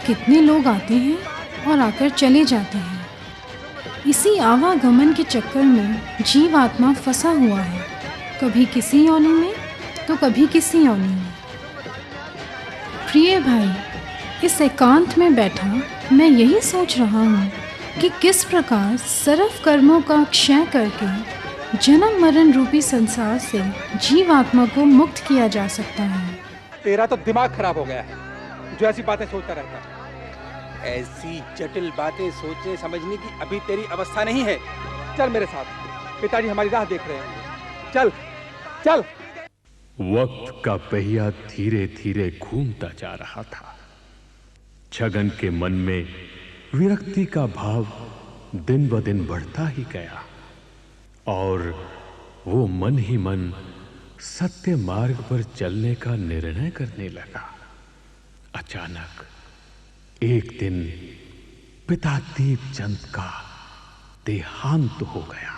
कितने लोग आते हैं और आकर चले जाते हैं। इसी आवागमन के चक्कर में जीवात्मा फंसा हुआ है, कभी किसी योनि में तो कभी किसी योनि में। प्रिय भाई, इस एकांत में बैठा मैं यही सोच रहा हूँ कि किस प्रकार सरफ कर्मों का क्षय करके जन्म मरण रूपी संसार से जीवात्मा को मुक्त किया जा सकता है। तेरा तो दिमाग खराब हो गया है जो ऐसी बातें सोचता रहता है। ऐसी जटिल बातें सोचने समझने की अभी तेरी अवस्था नहीं है। चल मेरे साथ, पिताजी हमारी राह देख रहे हैं। चल चल। वक्त का पहिया धीरे धीरे घूमता जा रहा था। छगन के मन में विरक्ति का भाव दिन ब दिन बढ़ता ही गया और वो मन ही मन सत्य मार्ग पर चलने का निर्णय करने लगा। अचानक एक दिन पिता दीपचंद का देहांत हो गया।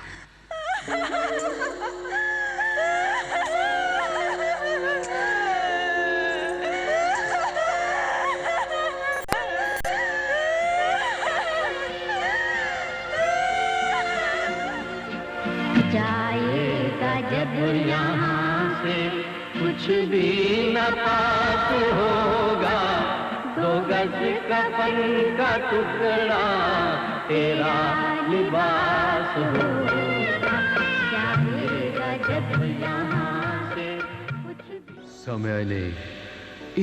जाएगा जब यहाँ से कुछ भी न पास होगा, 2 गज कफन का टुकड़ा तेरा लिबास होगा। जाएगा जब यहाँ से कुछ भी। समय ने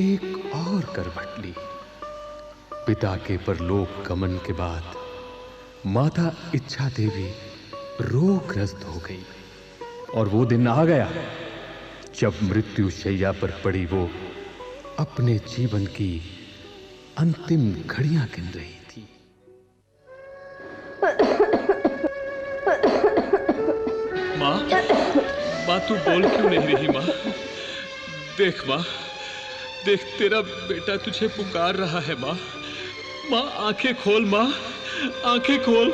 एक और करवट ली। पिता के परलोक गमन के बाद माता इच्छा देवी रोगग्रस्त हो गई और वो दिन आ गया जब मृत्यु शैया पर पड़ी वो अपने जीवन की अंतिम घड़ियां गिन रही थी। माँ तू बोल क्यों नहीं रही माँ? देख माँ, देख तेरा बेटा तुझे पुकार रहा है माँ। माँ आंखें खोल, माँ आंखें खोल।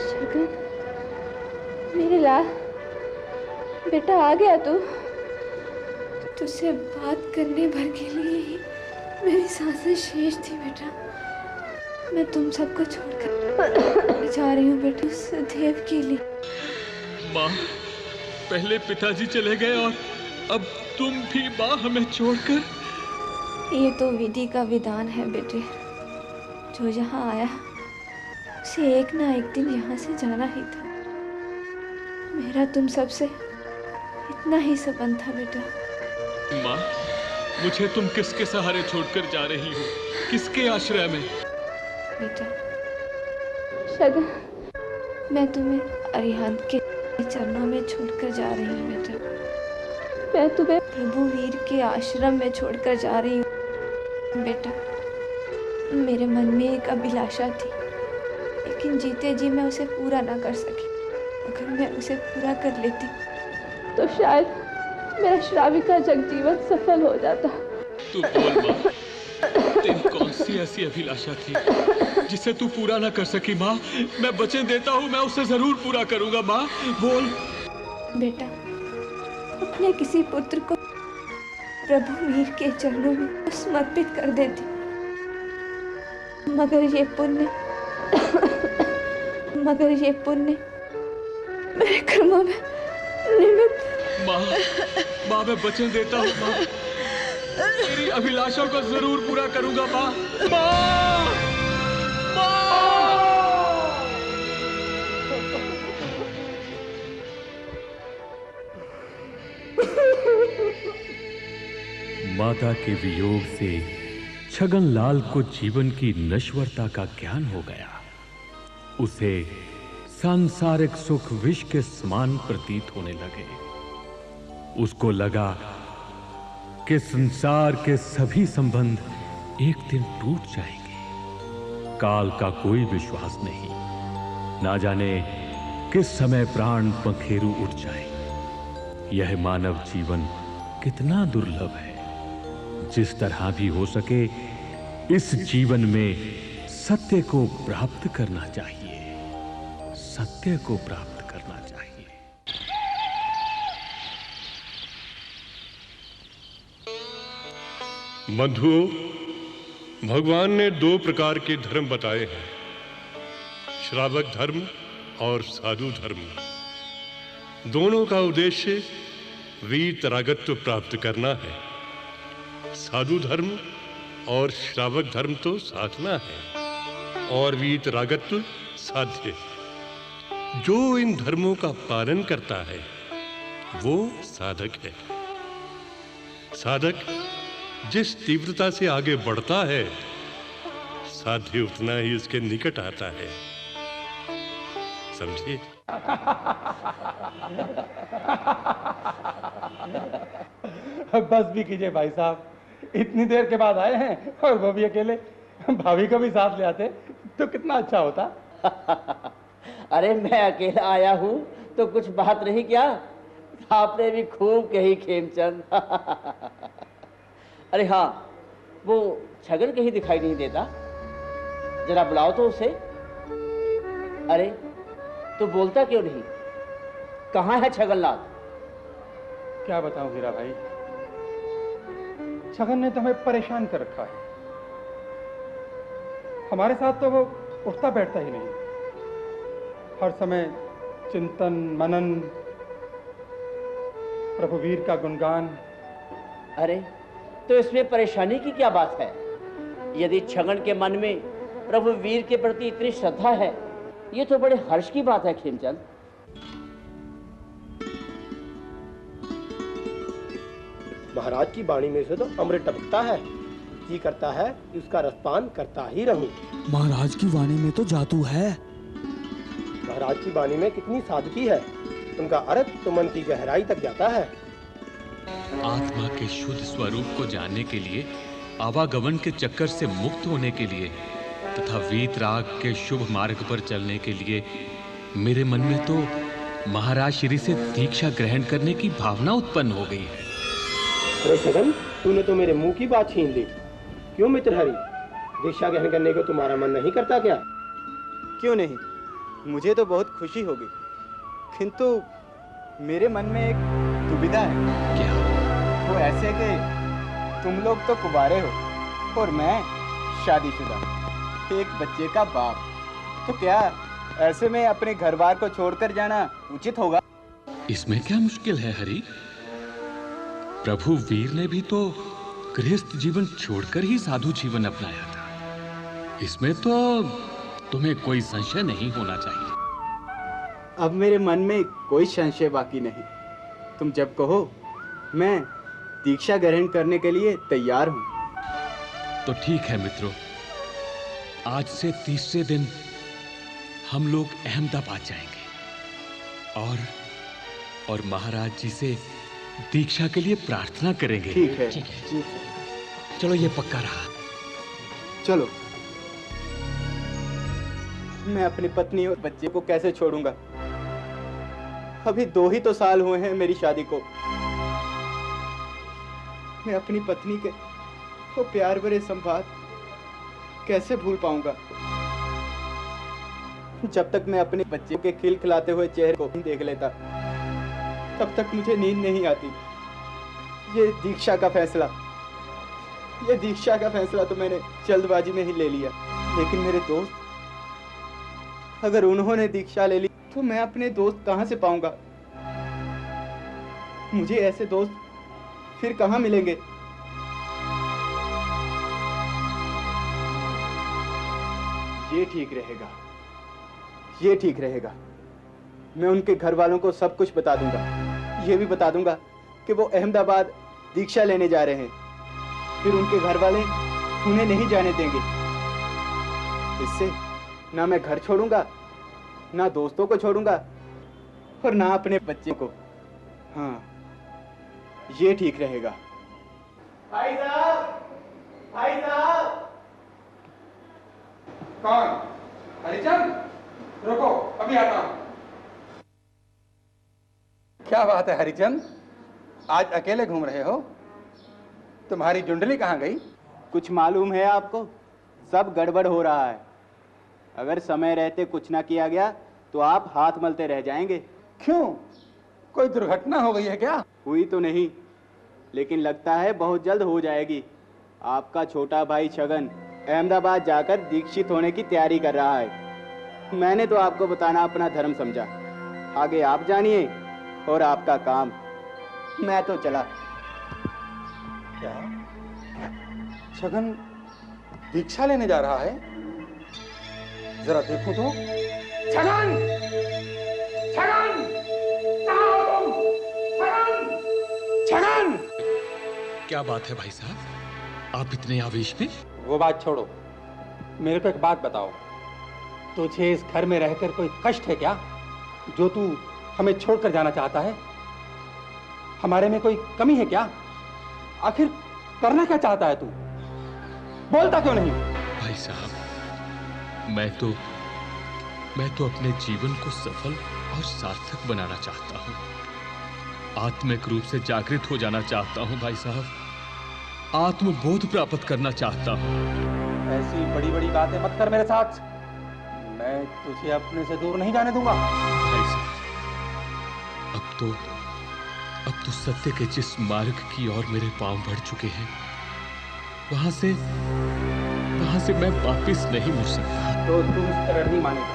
शगन, मेरे लाल बेटा आ गया तू। तुझसे बात करने भर के लिए ही मेरी सांसें शेष थी बेटा। मैं तुम सबको छोड़कर जा रही हूँ बेटा, सदैव के लिए। माँ, पहले पिताजी चले गए और अब तुम भी माँ हमें छोड़कर। ये तो विधि का विधान है बेटे। जो यहाँ आया उसे एक ना एक दिन यहाँ से जाना ही था। मेरा तुम सबसे इतना ही संबंध था बेटा। माँ, मुझे तुम किसके सहारे छोड़कर जा रही हो? किसके आश्रय में? बेटा शगन, मैं तुम्हें अरिहंत के चरणों में छोड़कर जा रही हूँ बेटा। मैं तुम्हें प्रभु वीर के आश्रम में छोड़कर जा रही हूँ बेटा। मेरे मन में एक अभिलाषा थी, लेकिन जीते जी मैं उसे पूरा ना कर सकी। अगर मैं उसे पूरा कर लेती तो शायद मेरा श्राविका जगजीवन सफल हो जाता। तू बोल माँ, तेरी कौन सी ऐसी अभिलाषा थी जिसे तू पूरा ना कर सकी? माँ, मैं वचन देता हूँ मैं उसे जरूर पूरा करूंगा। माँ बोल। बेटा, अपने किसी पुत्र को प्रभु वीर के चरणों में समर्पित कर देती, मगर ये पुण्य मेरे कर्मों में निमित्त। माँ मैं वचन देता हूँ माँ, तेरी अभिलाषा को जरूर पूरा करूंगा माँ। माता के वियोग से छगनलाल को जीवन की नश्वरता का ज्ञान हो गया। उसे सांसारिक सुख विष के समान प्रतीत होने लगे। उसको लगा कि संसार के सभी संबंध एक दिन टूट जाएंगे। काल का कोई विश्वास नहीं, ना जाने किस समय प्राण पंखेरु उठ जाए। यह मानव जीवन कितना दुर्लभ है। जिस तरह भी हो सके इस जीवन में सत्य को प्राप्त करना चाहिए, सत्य को प्राप्त करना चाहिए। मधु, भगवान ने 2 प्रकार के धर्म बताए हैं, श्रावक धर्म और साधु धर्म। दोनों का उद्देश्य वीतरागत्व प्राप्त करना है। साधु धर्म और श्रावक धर्म तो साधना है और वीतरागत्व साध्य। जो इन धर्मों का पालन करता है वो साधक है। साधक जिस तीव्रता से आगे बढ़ता है, साध्य उतना ही उसके निकट आता है। समझे? बस भी कीजिए भाई साहब, इतनी देर के बाद आए हैं और वो भी अकेले। भाभी को भी साथ ले आते तो कितना अच्छा होता। अरे मैं अकेला आया हूँ तो कुछ बात नहीं क्या? आपने भी खूब कही खेमचंद। अरे हाँ, वो छगन कहीं दिखाई नहीं देता, जरा बुलाओ तो उसे। अरे तो बोलता क्यों नहीं? कहाँ है छगनलाल? क्या बताऊं हीरा भाई, छगन ने तो हमें परेशान कर रखा है। हमारे साथ तो वो उठता बैठता ही नहीं, हर समय चिंतन मनन, प्रभु वीर का गुणगान। अरे तो इसमें परेशानी की क्या बात है? यदि छगन के मन में प्रभु वीर के प्रति इतनी श्रद्धा है, ये तो बड़े हर्ष की बात है खेमचंद। महाराज की वाणी में से तो अमृत टपकता है, जी करता है कि उसका रसपान करता ही रहूं। महाराज की वाणी में तो जादू है। महाराज की वाणी में कितनी सादगी है, उनका अर्थ तो मन की गहराई तक जाता है। आत्मा के शुद्ध स्वरूप को जानने के लिए, आवागमन के चक्कर से मुक्त होने के लिए तथा वीतराग के शुभ मार्ग पर चलने के लिए मेरे मन में तो महाराज श्री से दीक्षा ग्रहण करने की भावना उत्पन्न हो गई है। अरे छगन, तूने तो मेरे मुंह की बात छीन ली। क्यों मित्र हरि, दीक्षा ग्रहण करने को तुम्हारा मन नहीं करता क्या? क्यों नहीं, मुझे तो बहुत खुशी होगी, किंतु मेरे मन में एक दुविधा है। क्या? वो ऐसे कि तुम लोग तो कुंवारे हो और मैं शादीशुदा, एक बच्चे का बाप, तो क्या ऐसे में अपने घर बार को छोड़कर जाना उचित होगा? इसमें क्या मुश्किल है हरि? प्रभु वीर ने भी तो गृहस्थ जीवन छोड़कर ही साधु जीवन अपनाया था। इसमें तो तुम्हें कोई संशय नहीं होना चाहिए। अब मेरे मन में कोई संशय बाकी नहीं। तुम जब कहो मैं दीक्षा ग्रहण करने के लिए तैयार हूँ। तो ठीक है मित्रों, आज से तीसरे दिन हम लोग अहमदाबाद जाएंगे और महाराज जी से दीक्षा के लिए प्रार्थना करेंगे। ठीक है। चलो ये पक्का रहा। चलो। मैं अपनी पत्नी और बच्चे को कैसे छोड़ूंगा? अभी 2 ही तो साल हुए हैं मेरी शादी को। मैं अपनी पत्नी के वो प्यार भरे संवाद कैसे भूल पाऊंगा? जब तक मैं अपने बच्चे के खिलखिलाते हुए चेहरे को नहीं देख लेता, तब तक मुझे नींद नहीं आती। ये दीक्षा का फैसला तो मैंने जल्दबाजी में ही ले लिया। लेकिन मेरे दोस्त, अगर उन्होंने दीक्षा ले ली तो मैं अपने दोस्त कहां से पाऊंगा? मुझे ऐसे दोस्त फिर कहां मिलेंगे? ये ठीक रहेगा। मैं उनके घर वालों को सब कुछ बता दूंगा। ये भी बता दूंगा कि वो अहमदाबाद दीक्षा लेने जा रहे हैं। फिर उनके घर वाले उन्हें नहीं जाने देंगे। इससे ना मैं घर छोड़ूंगा, ना दोस्तों को छोड़ूंगा और ना अपने बच्चे को। हाँ, ये ठीक रहेगा। भाई साहब! कौन? हरिचंद, रुको, अभी आता हूं। क्या बात है हरिचंद, आज अकेले घूम रहे हो? तुम्हारी जुंडली कहाँ गई? कुछ मालूम है आपको? सब गड़बड़ हो रहा है। अगर समय रहते कुछ ना किया गया तो आप हाथ मलते रह जाएंगे। क्यों? कोई दुर्घटना हो गई है क्या? हुई तो नहीं, लेकिन लगता है बहुत जल्द हो जाएगी। आपका छोटा भाई छगन अहमदाबाद जाकर दीक्षित होने की तैयारी कर रहा है। मैंने तो आपको बताना अपना धर्म समझा। आगे आप जानिए और आपका काम। मैं तो चला। क्या छगन दीक्षा लेने जा रहा है? जरा देखो तो। छगन! छगन! कहाँ हो तुम? छगन! छगन! क्या बात है भाई साहब, आप इतने आवेश में? वो बात छोड़ो, मेरे को एक बात बताओ। तुझे इस घर में रहकर कोई कष्ट है क्या, जो तू हमें छोड़कर जाना चाहता है? हमारे में कोई कमी है क्या? आखिर करना क्या चाहता है तू? बोलता क्यों नहीं? भाई साहब, मैं तो अपने जीवन को सफल और सार्थक बनाना चाहता हूँ। आत्मिक रूप से जागृत हो जाना चाहता हूँ भाई साहब। आत्मबोध प्राप्त करना चाहता हूँ। ऐसी बड़ी बड़ी बातें मत कर मेरे साथ। मैं तुझे अपने से दूर नहीं जाने दूंगा। भाई साहब, अब तो सत्य के जिस मार्ग की ओर मेरे पांव बढ़ चुके हैं, वहां से मैं वापिस नहीं मुड़ सकता। तो तू इस तरह नहीं मानेगा।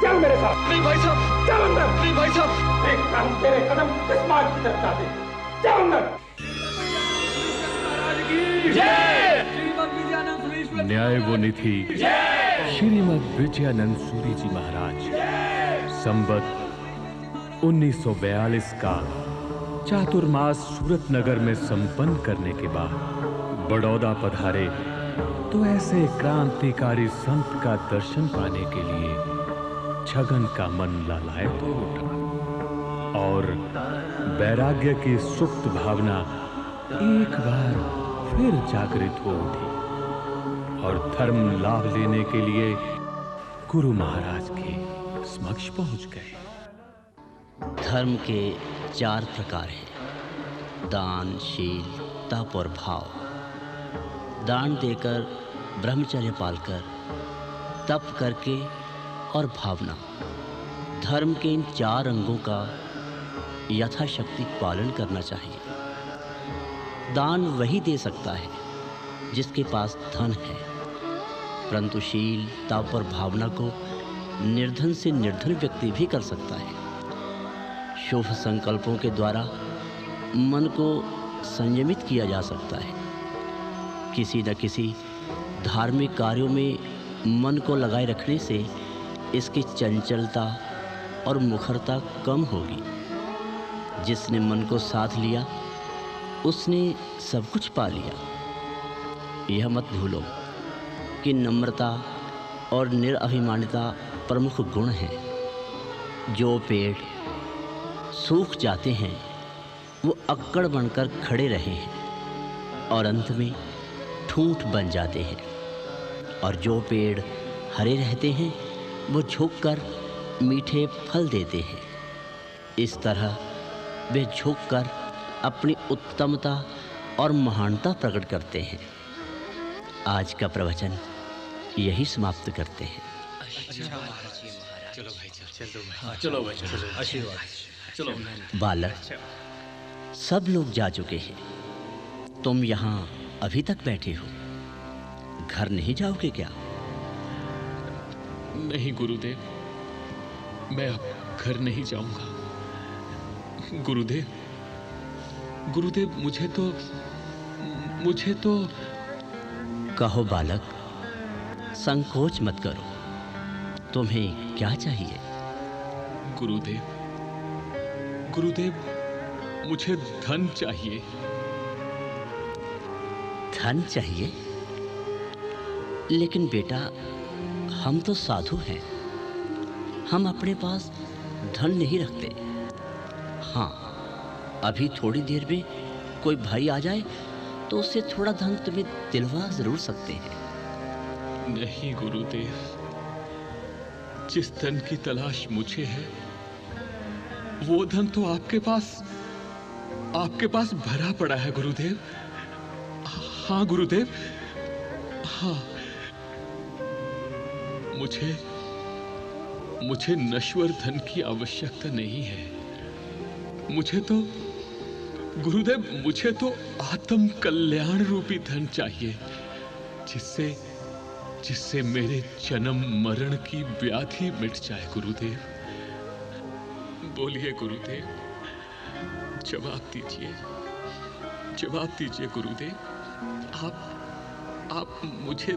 चल मेरे साथ। नहीं भाई साहब, चल अंदर। नहीं भाई साहब, देखता हूं तेरे कदम किस मार्ग की तरफ जाते। चल अंदर। न्याय वो निधि श्रीमद विजयानंद सूरी जी महाराज संबत 1942 का चातुर्मास सूरत नगर में संपन्न करने के बाद बड़ौदा पधारे तो ऐसे क्रांतिकारी संत का दर्शन पाने के लिए छगन का मन लालायित हो उठा और वैराग्य की सुप्त भावना एक बार फिर जागृत हो उठी और धर्म लाभ लेने के लिए गुरु महाराज के समक्ष पहुंच गए। धर्म के 4 प्रकार हैं: दान, शील, तप और भाव। दान देकर, ब्रह्मचर्य पालकर, तप करके और भावना। धर्म के इन 4 अंगों का यथाशक्ति पालन करना चाहिए। दान वही दे सकता है जिसके पास धन है, परंतु शील, तप और भावना को निर्धन से निर्धन व्यक्ति भी कर सकता है। शुभ संकल्पों के द्वारा मन को संयमित किया जा सकता है। किसी न किसी धार्मिक कार्यों में मन को लगाए रखने से इसकी चंचलता और मुखरता कम होगी। जिसने मन को साध लिया उसने सब कुछ पा लिया। यह मत भूलो कि नम्रता और निरअभिमानिता प्रमुख गुण हैं। जो पेड़ सूख जाते हैं वो अक्कड़ बनकर खड़े रहे हैं और अंत में ठूंठ बन जाते हैं, और जो पेड़ हरे रहते हैं वो झुककर मीठे फल देते हैं। इस तरह वे झुककर अपनी उत्तमता और महानता प्रकट करते हैं। आज का प्रवचन यही समाप्त करते हैं। चलो भाई, आशीर्वाद। चलो बालक, सब लोग जा चुके हैं, तुम यहाँ अभी तक बैठे हो। घर नहीं जाओगे क्या? नहीं गुरुदेव, मैं अब घर नहीं जाऊंगा। गुरुदेव, मुझे तो कहो बालक, संकोच मत करो। तुम्हें क्या चाहिए? गुरुदेव, मुझे धन चाहिए। धन चाहिए? लेकिन बेटा, हम तो साधु हैं, हम अपने पास धन नहीं रखते। हाँ, अभी थोड़ी देर में कोई भाई आ जाए तो उससे थोड़ा धन तुम्हें दिलवा जरूर सकते हैं। नहीं गुरुदेव, जिस धन की तलाश मुझे है वो धन तो आपके पास भरा पड़ा है गुरुदेव। हाँ गुरुदेव, हाँ। मुझे नश्वर धन की आवश्यकता नहीं है। मुझे तो आत्म कल्याण रूपी धन चाहिए, जिससे मेरे जन्म मरण की व्याधि मिट जाए गुरुदेव। बोलिए गुरुदेव, जवाब दीजिए गुरुदेव। आप मुझे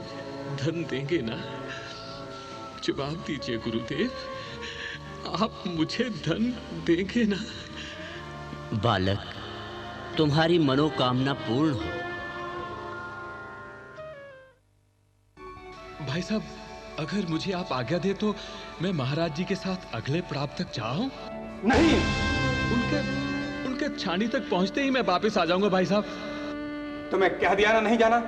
धन देंगे ना? जवाब दीजिए गुरुदेव, आप मुझे धन देंगे ना? बालक, तुम्हारी मनोकामना पूर्ण हो। भाई साहब, अगर मुझे आप आज्ञा दे तो मैं महाराज जी के साथ अगले पड़ाव तक जाऊं? नहीं। उनके छानी तक पहुंचते ही मैं वापस आ जाऊंगा भाई साहब। तुम्हें कह दिया ना नहीं जाना,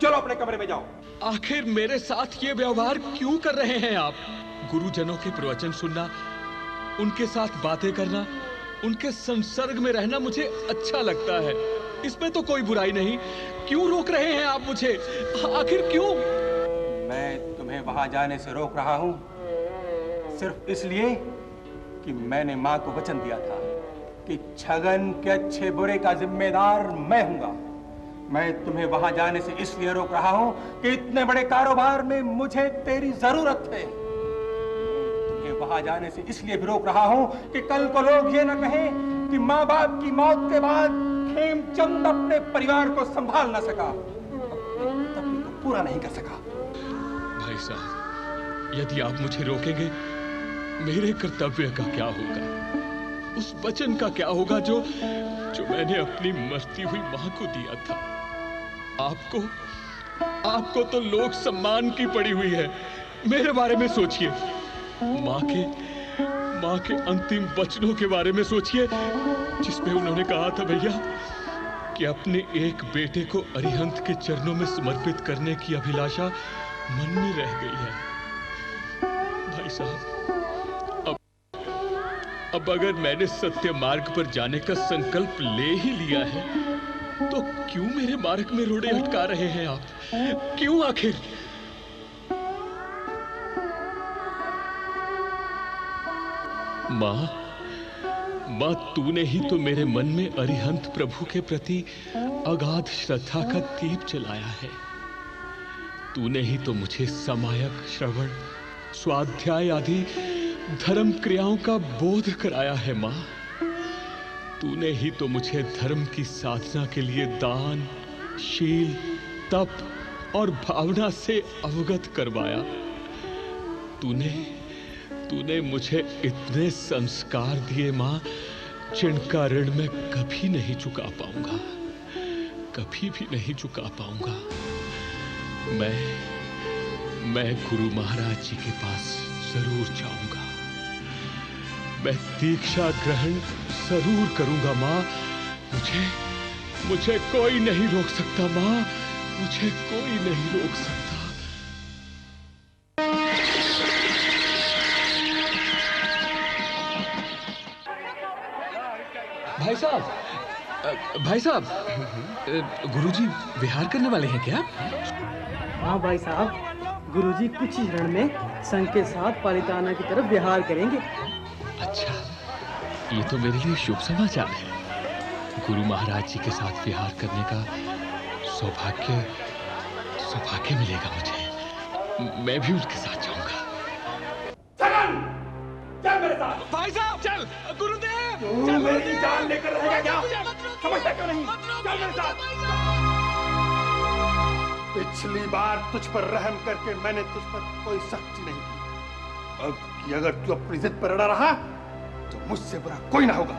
चलो अपने कमरे में जाओ। आखिर मेरे साथ ये व्यवहार क्यों कर रहे हैं आप? गुरुजनों के प्रवचन सुनना, उनके साथ बातें करना, उनके संसर्ग में रहना मुझे अच्छा लगता है। इसमें तो कोई बुराई नहीं। क्यों रोक रहे हैं आप मुझे? आखिर क्यों? मैं तुम्हें वहां जाने से रोक रहा हूं सिर्फ इसलिए कि मैंने मां को वचन दिया था कि छगन के अच्छे बुरे का जिम्मेदार मैं हूंगा। मैं तुम्हें वहां जाने से इसलिए रोक रहा हूं कि इतने बड़े कारोबार में मुझे तेरी जरूरत है। तुम्हें वहां जाने से इसलिए भी रोक रहा हूं कि कल को लोग ये न कहें कि माँ बाप की मौत के बाद खेमचंद अपने परिवार को संभाल न सका, अपने कर्तव्य को पूरा नहीं कर सका। भाई साहब, यदि आप मुझे रोकेंगे, मेरे कर्तव्य का क्या होगा? उस वचन का क्या होगा जो मैंने अपनी मरती हुई मां को दिया था? आपको तो लोक सम्मान की पड़ी हुई है। मेरे बारे में सोचिए। मां के अंतिम वचनों के बारे में सोचिए, जिसमें उन्होंने कहा था भैया कि अपने एक बेटे को अरिहंत के चरणों में समर्पित करने की अभिलाषा मन में रह गई है। भाई साहब, अब अगर मैंने सत्य मार्ग पर जाने का संकल्प ले ही लिया है, तो क्यों मेरे मार्ग में रोड़े अटका रहे हैं आप? क्यों आखिर? मां, तूने ही तो मेरे मन में अरिहंत प्रभु के प्रति अगाध श्रद्धा का दीप जलाया है। तूने ही तो मुझे समायक, श्रवण, स्वाध्याय आदि धर्म क्रियाओं का बोध कराया है मां। तूने ही तो मुझे धर्म की साधना के लिए दान, शील, तप और भावना से अवगत करवाया। तूने मुझे इतने संस्कार दिए मां, जिनका ऋण मैं कभी नहीं चुका पाऊंगा, कभी भी नहीं चुका पाऊंगा। मैं गुरु महाराज जी के पास जरूर जाऊंगा। मैं दीक्षा ग्रहण जरूर करूंगा मां। मुझे कोई नहीं रोक सकता मां, मुझे कोई नहीं रोक सकता। भाई साहब, गुरुजी विहार करने वाले हैं क्या? हाँ भाई साहब, गुरुजी कुछ ही क्षण में संघ के साथ पालिताना की तरफ विहार करेंगे। अच्छा, ये तो मेरे लिए शुभ समाचार है। गुरु महाराज जी के साथ विहार करने का सौभाग्य मिलेगा मुझे। मैं भी उनके साथ जाऊंगा। चल मेरे साथ। भाई साहब, चल। गुरुदेव, चल। मेरी जान लेकर रहेगा क्या? समझता क्यों नहीं? चल मेरे साथ। पिछली बार तुझ पर रहम करके मैंने तुझ पर कोई सख्ती नहीं की। अब कि अगर तू अपनी जिद पर अड़ा रहा तो मुझसे बुरा कोई ना होगा।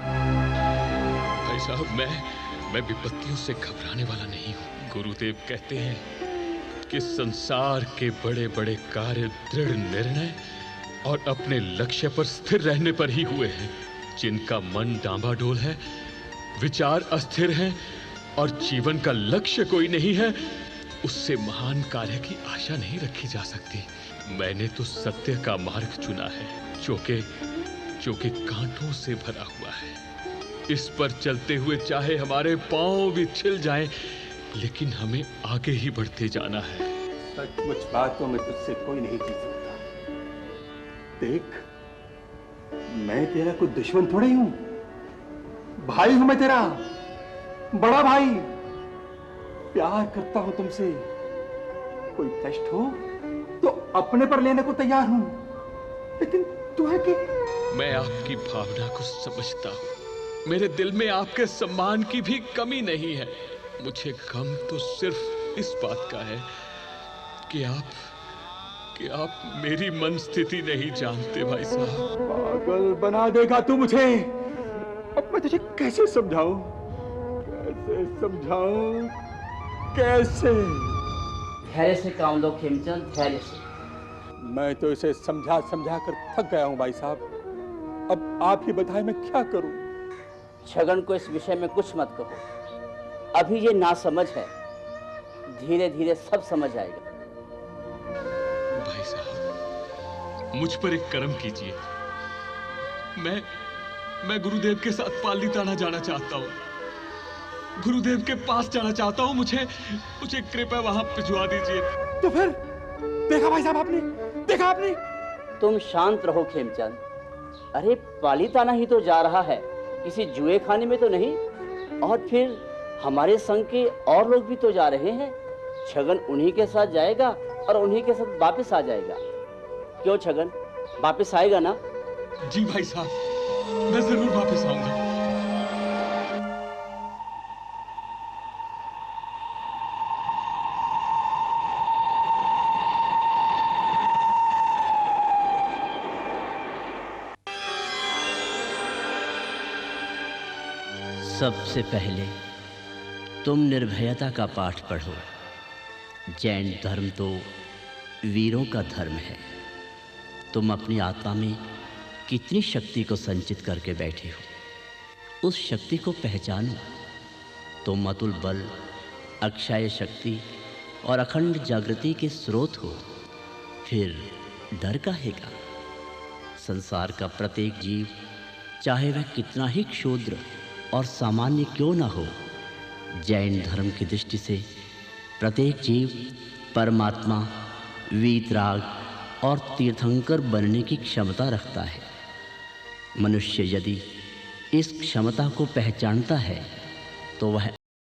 भाई साहब, मैं विपत्तियों से घबराने वाला नहीं हूँ। गुरुदेव कहते हैं कि संसार के बड़े बड़े कार्य दृढ़ निर्णय और अपने लक्ष्य पर स्थिर रहने पर ही हुए हैं। जिनका मन डांबाडोल है, विचार अस्थिर हैं और जीवन का लक्ष्य कोई नहीं है, उससे महान कार्य की आशा नहीं रखी जा सकती। मैंने तो सत्य का मार्ग चुना है, जो कि कांटों से भरा हुआ है। इस पर चलते हुए चाहे हमारे पांव भी छिल जाएं, लेकिन हमें आगे ही बढ़ते जाना है। सचमुच बातों में तुझसे कोई नहीं जीत सकता। देख, मैं तेरा कोई दुश्मन थोड़ा ही हूं, भाई हूं मैं तेरा, बड़ा भाई। प्यार करता हूं तुमसे, कोई कष्ट हो तो अपने पर लेने को तैयार हूं, लेकिन तू है कि मैं आपकी भावना को समझता हूँ। मेरे दिल में आपके सम्मान की भी कमी नहीं है। मुझे गम तो सिर्फ इस बात का है कि आप मेरी मन स्थिति नहीं जानते भाई साहब। पागल बना देगा तू मुझे। अब मैं तुझे कैसे समझाऊं, कैसे? धैर्य से काम लो खेमचंद, धैर्य से। मैं तो इसे समझा कर थक गया हूं भाई साहब। अब आप ही बताएं मैं क्या करूं? छगन को इस विषय में कुछ मत कहो। अभी ये नासमझ है, धीरे धीरे सब समझ आएगा। भाई साहब, मुझ पर एक करम कीजिए। मैं गुरुदेव के साथ पालीताना जाना चाहता हूँ। गुरुदेव के पास जाना चाहता हूँ। मुझे कृपया वहां भिजवा दीजिए। तो फिर देखा भाई साहब आपने, देखा आपने? तुम शांत रहो खेमचंद। अरे पालीताना ही तो जा रहा है, किसी जुए खाने में तो नहीं। और फिर हमारे संग के और लोग भी तो जा रहे हैं। छगन उन्हीं के साथ जाएगा और उन्हीं के साथ वापस आ जाएगा। क्यों छगन, वापस आएगा ना? जी भाई साहब, मैं जरूर वापस आऊंगा। सबसे पहले तुम निर्भयता का पाठ पढ़ो। जैन धर्म तो वीरों का धर्म है। तुम अपनी आत्मा में कितनी शक्ति को संचित करके बैठे हो, उस शक्ति को पहचानो। तुम अतुल बल, अक्षय शक्ति और अखंड जागृति के स्रोत हो। फिर डर काहेगा? संसार का प्रत्येक जीव, चाहे वह कितना ही क्षुद्र और सामान्य क्यों ना हो, जैन धर्म की दृष्टि से प्रत्येक जीव परमात्मा, वीतराग और तीर्थंकर बनने की क्षमता रखता है। मनुष्य यदि इस क्षमता को पहचानता है तो वह